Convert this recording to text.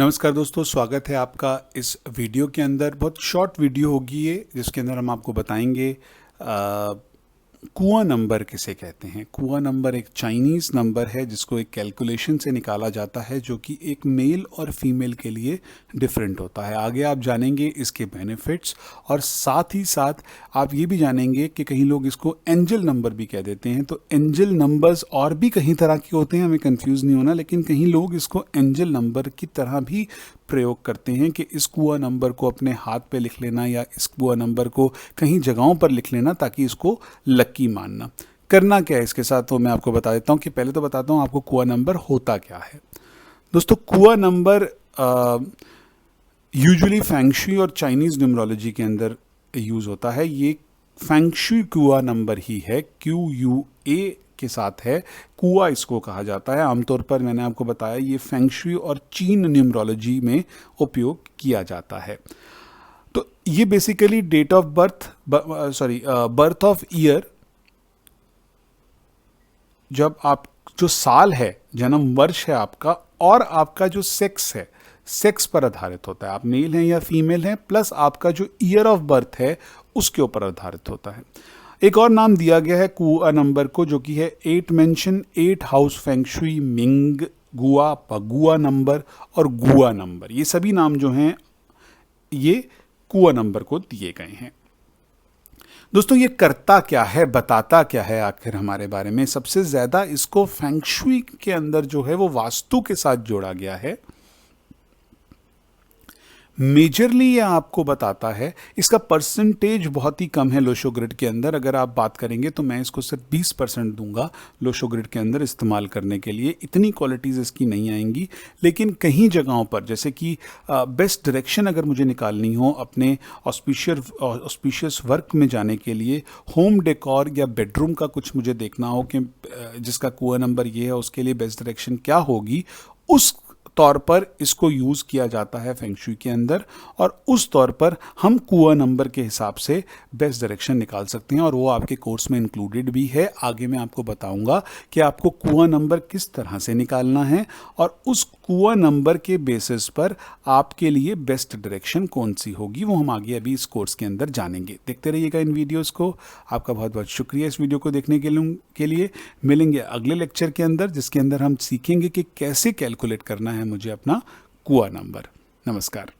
नमस्कार दोस्तों, स्वागत है आपका इस वीडियो के अंदर। बहुत शॉर्ट वीडियो होगी ये, जिसके अंदर हम आपको बताएंगे कुआ नंबर किसे कहते हैं। कुआ नंबर एक चाइनीज़ नंबर है जिसको एक कैलकुलेशन से निकाला जाता है, जो कि एक मेल और फीमेल के लिए डिफरेंट होता है। आगे आप जानेंगे इसके बेनिफिट्स, और साथ ही साथ आप ये भी जानेंगे कि कहीं लोग इसको एंजल नंबर भी कह देते हैं। तो एंजल नंबर्स और भी कई तरह के होते हैं, हमें कंफ्यूज नहीं होना, लेकिन कहीं लोग इसको एंजल नंबर की तरह भी प्रयोग करते हैं कि इस कुआ नंबर को अपने हाथ पे लिख लेना या इस कुआ नंबर को कहीं जगहों पर लिख लेना ताकि इसको लकी मानना। करना क्या है इसके साथ, तो मैं आपको बता देता हूँ कि पहले तो बताता हूँ आपको कुआ नंबर होता क्या है। दोस्तों, कुआ नंबर यूजुअली फेंगशुई और चाइनीज़ न्यूमरोलॉजी के अंदर यूज़ होता है। ये फेंगशुई कुआ नंबर ही है, QUA के साथ है। कुआ इसको कहा जाता है। आमतौर पर मैंने आपको बताया ये फेंगशुई और चीन न्यूमरोलॉजी में उपयोग किया जाता है। तो ये basically date of birth of year, जब आप जो साल है, जन्म वर्ष है आपका, और आपका जो सेक्स है, सेक्स पर आधारित होता है। आप मेल हैं या फीमेल हैं, प्लस आपका जो ईयर ऑफ बर्थ है उसके ऊपर आधारित होता है। एक और नाम दिया गया है कुआ नंबर को, जो कि है 8 मेंशन 8 हाउस फेंगशुई मिंग गुआ पगुआ नंबर और गुआ नंबर। ये सभी नाम जो हैं ये कुआ नंबर को दिए गए हैं। दोस्तों, ये करता क्या है, बताता क्या है आखिर हमारे बारे में। सबसे ज़्यादा इसको फेंगशुई के अंदर जो है वो वास्तु के साथ जोड़ा गया है। मेजरली ये आपको बताता है, इसका परसेंटेज बहुत ही कम है लोशो ग्रिड के अंदर। अगर आप बात करेंगे तो मैं इसको सिर्फ 20% दूंगा लोशो ग्रिड के अंदर इस्तेमाल करने के लिए। इतनी क्वालिटीज़ इसकी नहीं आएंगी, लेकिन कहीं जगहों पर, जैसे कि बेस्ट डायरेक्शन अगर मुझे निकालनी हो अपने ऑस्पिशियस वर्क में जाने के लिए, होम डेकोर या बेडरूम का कुछ मुझे देखना हो कि जिसका कुआ नंबर ये है, उसके लिए बेस्ट डायरेक्शन क्या होगी, उस तौर पर इसको यूज़ किया जाता है फेंगशुई के अंदर। और उस तौर पर हम कुआ नंबर के हिसाब से बेस्ट डायरेक्शन निकाल सकते हैं, और वो आपके कोर्स में इंक्लूडेड भी है। आगे मैं आपको बताऊंगा कि आपको कुआ नंबर किस तरह से निकालना है, और उस कुआ नंबर के बेसिस पर आपके लिए बेस्ट डायरेक्शन कौन सी होगी, वो हम आगे अभी इस कोर्स के अंदर जानेंगे। देखते रहिएगा इन वीडियोस को। आपका बहुत बहुत शुक्रिया इस वीडियो को देखने के लिए। मिलेंगे अगले लेक्चर के अंदर, जिसके अंदर हम सीखेंगे कि कैसे कैलकुलेट करना है मुझे अपना कुआ नंबर। नमस्कार।